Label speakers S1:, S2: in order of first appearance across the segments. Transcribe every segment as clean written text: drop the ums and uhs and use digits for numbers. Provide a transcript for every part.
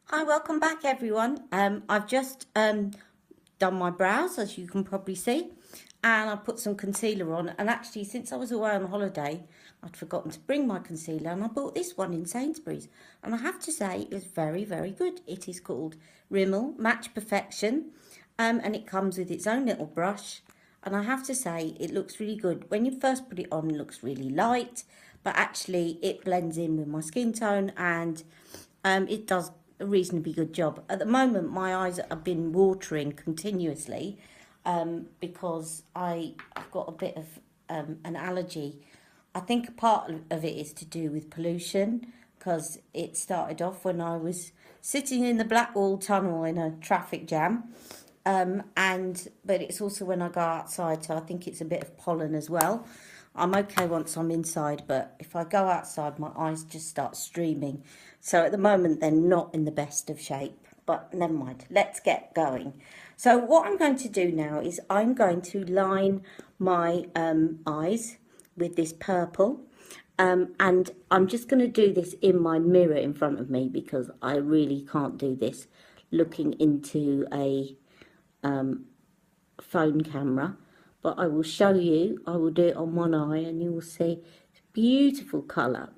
S1: Hi, welcome back everyone. I've just done my brows, as you can probably see, and I put some concealer on. And actually, since I was away on holiday, I'd forgotten to bring my concealer, and I bought this one in Sainsbury's. And I have to say, it's very, very good. It is called Rimmel Match Perfection, and it comes with its own little brush. And I have to say, it looks really good. When you first put it on, it looks really light, but actually, it blends in with my skin tone, and it does a reasonably good job. At the moment, my eyes have been watering continuously because I've got a bit of an allergy. I think part of it is to do with pollution, because it started off when I was sitting in the Blackwall Tunnel in a traffic jam. But it's also when I go outside, so I think it's a bit of pollen as well. I'm okay once I'm inside, but if I go outside, my eyes just start streaming. So at the moment, they're not in the best of shape, but never mind. Let's get going. So what I'm going to do now is I'm going to line my eyes with this purple. And I'm just going to do this in my mirror in front of me, because I really can't do this looking into a phone camera. But I will show you. I will do it on one eye and you will see it's beautiful colour.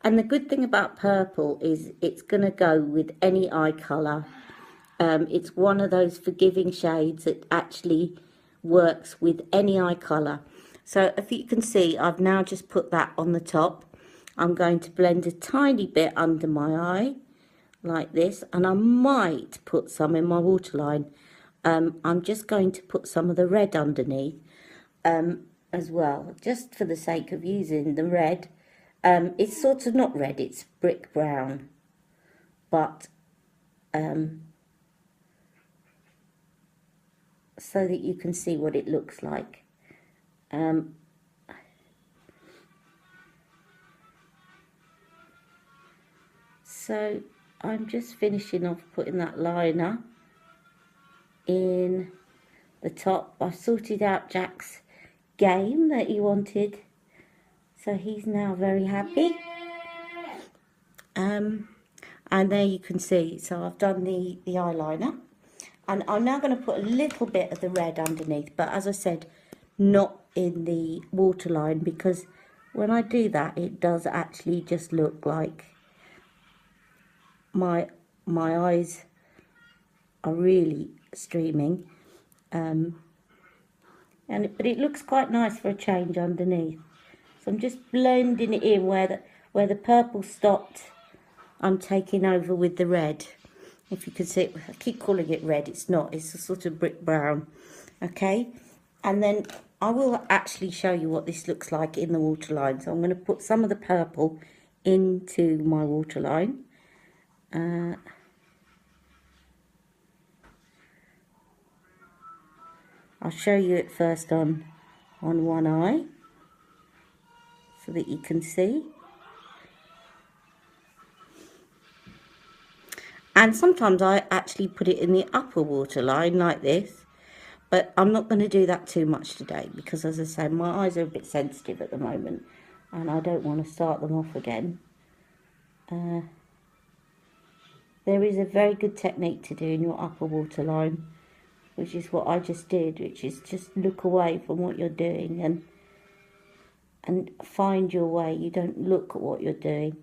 S1: And the good thing about purple is it's going to go with any eye colour. It's one of those forgiving shades that actually works with any eye colour. So if you can see, I've now just put that on the top. I'm going to blend a tiny bit under my eye like this, and I might put some in my waterline. I'm just going to put some of the red underneath as well, just for the sake of using the red. It's sort of not red, it's brick brown, but so that you can see what it looks like. So I'm just finishing off putting that liner in the top. I've sorted out Jack's game that he wanted, so he's now very happy. And there you can see, so I've done the eyeliner, and I'm now going to put a little bit of the red underneath, but as I said, not in the waterline, because when I do that, it does actually just look like my eyes are really streaming. But it looks quite nice for a change underneath. So I'm just blending it in where the purple stopped. I'm taking over with the red. If you can see it, I keep calling it red. It's not. It's a sort of brick brown. Okay, and then I will actually show you what this looks like in the waterline. So I'm going to put some of the purple into my waterline. I'll show you it first on one eye so that you can see. And sometimes I actually put it in the upper waterline like this, but I'm not going to do that too much today, because as I say, my eyes are a bit sensitive at the moment and I don't want to start them off again. There is a very good technique to do in your upper waterline, which is what I just did, which is just look away from what you're doing and find your way. You don't look at what you're doing,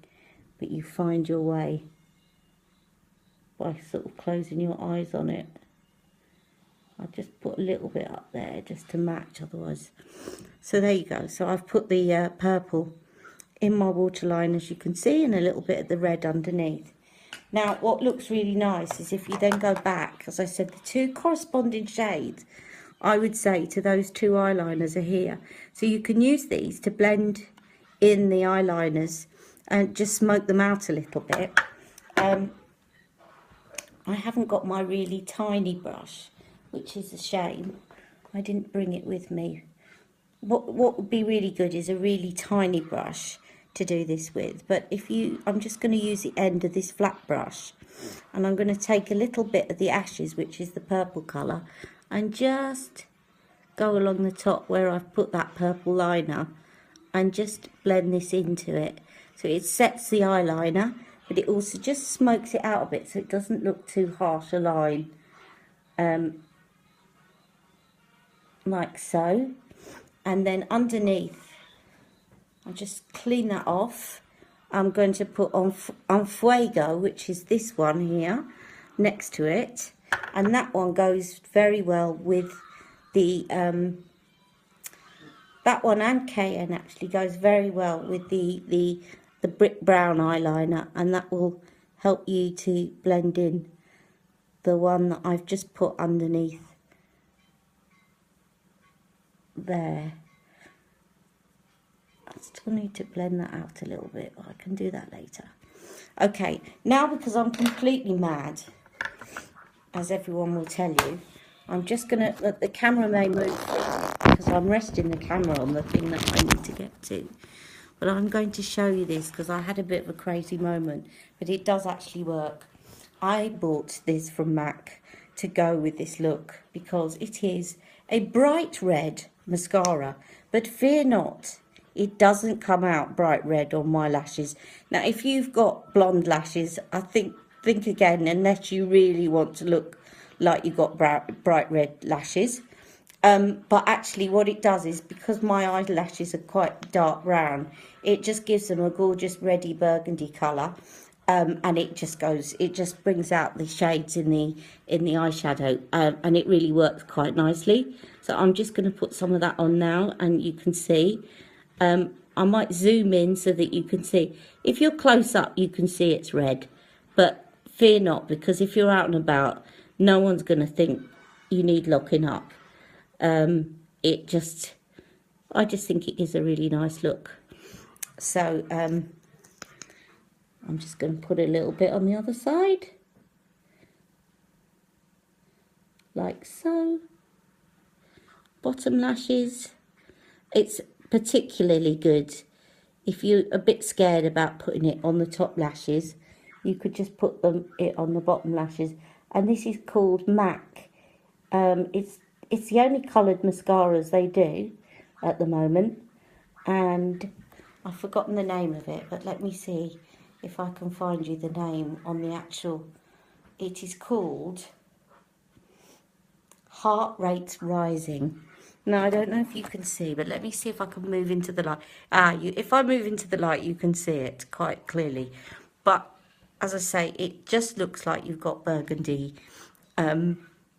S1: but you find your way by sort of closing your eyes on it. I just put a little bit up there just to match, otherwise. So there you go. So I've put the purple in my waterline, as you can see, and a little bit of the red underneath. Now, what looks really nice is if you then go back, as I said, the two corresponding shades, I would say, to those two eyeliners are here. So you can use these to blend in the eyeliners and just smoke them out a little bit. I haven't got my really tiny brush, which is a shame. I didn't bring it with me. What would be really good is a really tiny brush to do this with, but I'm just going to use the end of this flat brush, and I'm going to take a little bit of the ashes, which is the purple colour, and just go along the top where I've put that purple liner and just blend this into it. So it sets the eyeliner, but it also just smokes it out a bit so it doesn't look too harsh a line, like so. And then underneath, I'll just clean that off. I'm going to put on Fuego, which is this one here, next to it. And that one goes very well with the, that one and Cayenne actually goes very well with the brick brown eyeliner. And that will help you to blend in the one that I've just put underneath there. I still need to blend that out a little bit, but I can do that later. Okay, now because I'm completely mad, as everyone will tell you, I'm just going to, the camera may move because I'm resting the camera on the thing that I need to get to. But I'm going to show you this because I had a bit of a crazy moment, but it does actually work. I bought this from MAC to go with this look because it is a bright red mascara, but fear not, it doesn't come out bright red on my lashes. Now, if you've got blonde lashes, I think again, unless you really want to look like you've got bright red lashes. But actually what it does is, because my eyelashes are quite dark brown, it just gives them a gorgeous reddy burgundy colour. And it just brings out the shades in the eyeshadow, and it really works quite nicely. So I'm just going to put some of that on now, and you can see. I might zoom in so that you can see. If you're close up, you can see it's red, but fear not, because if you're out and about, no one's going to think you need locking up. I just think it gives a really nice look. So I'm just going to put a little bit on the other side, like so. Bottom lashes, it's particularly good if you're a bit scared about putting it on the top lashes. You could just put it on the bottom lashes, and this is called MAC. It's the only coloured mascaras they do at the moment, and I've forgotten the name of it, but let me see if I can find you the name on the actual. It is called Heart Rate Rising. Now, I don't know if you can see, but let me see if I can move into the light. If I move into the light, you can see it quite clearly. But as I say, it just looks like you've got burgundy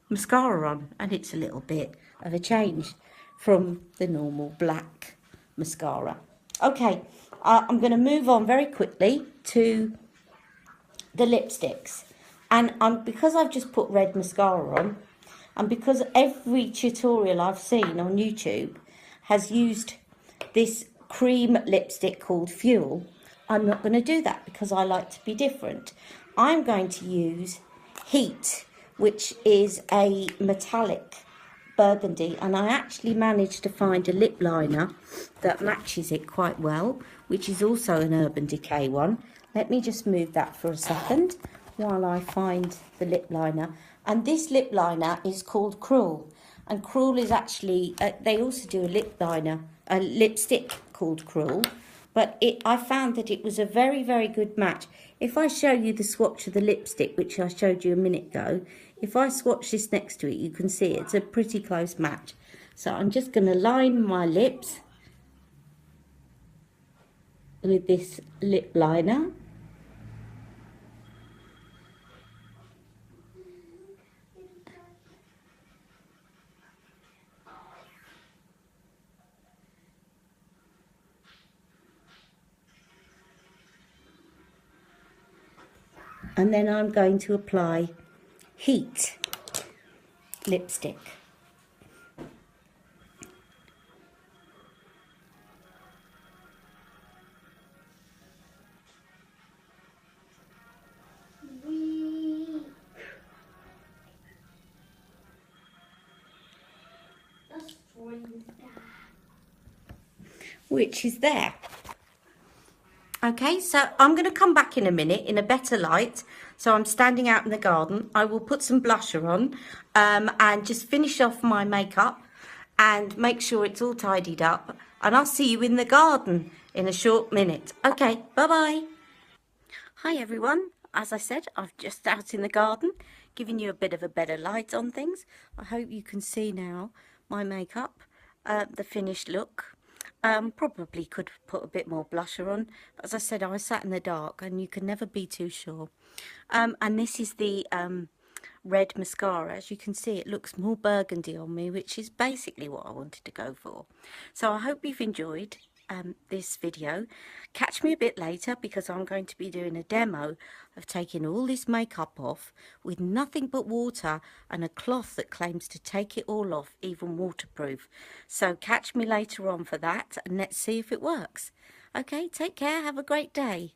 S1: mascara on, and it's a little bit of a change from the normal black mascara. Okay, I'm going to move on very quickly to the lipsticks. And because I've just put red mascara on, and because every tutorial I've seen on YouTube has used this cream lipstick called Fuel, I'm not going to do that because I like to be different. I'm going to use Heat, which is a metallic burgundy, and I actually managed to find a lip liner that matches it quite well, which is also an Urban Decay one. Let me just move that for a second while I find the lip liner. And this lip liner is called Cruel, and Cruel is actually they also do a lip liner, a lipstick called Cruel, but I found that it was a very, very good match. If I show you the swatch of the lipstick, which I showed you a minute ago, if I swatch this next to it, you can see it's a pretty close match. So I'm just going to line my lips with this lip liner. And then I'm going to apply Heat lipstick. Which is there. Okay, so I'm going to come back in a minute in a better light. So I'm standing out in the garden. I will put some blusher on and just finish off my makeup and make sure it's all tidied up. And I'll see you in the garden in a short minute. Okay, bye-bye. Hi everyone, as I said, I'm just out in the garden giving you a bit of a better light on things. I hope you can see now my makeup, the finished look. Probably could put a bit more blusher on, but as I said, I was sat in the dark and you can never be too sure. And this is the red mascara. As you can see, it looks more burgundy on me, which is basically what I wanted to go for. So I hope you've enjoyed this video. Catch me a bit later because I'm going to be doing a demo of taking all this makeup off with nothing but water and a cloth that claims to take it all off, even waterproof. So catch me later on for that and let's see if it works. Okay, take care, have a great day.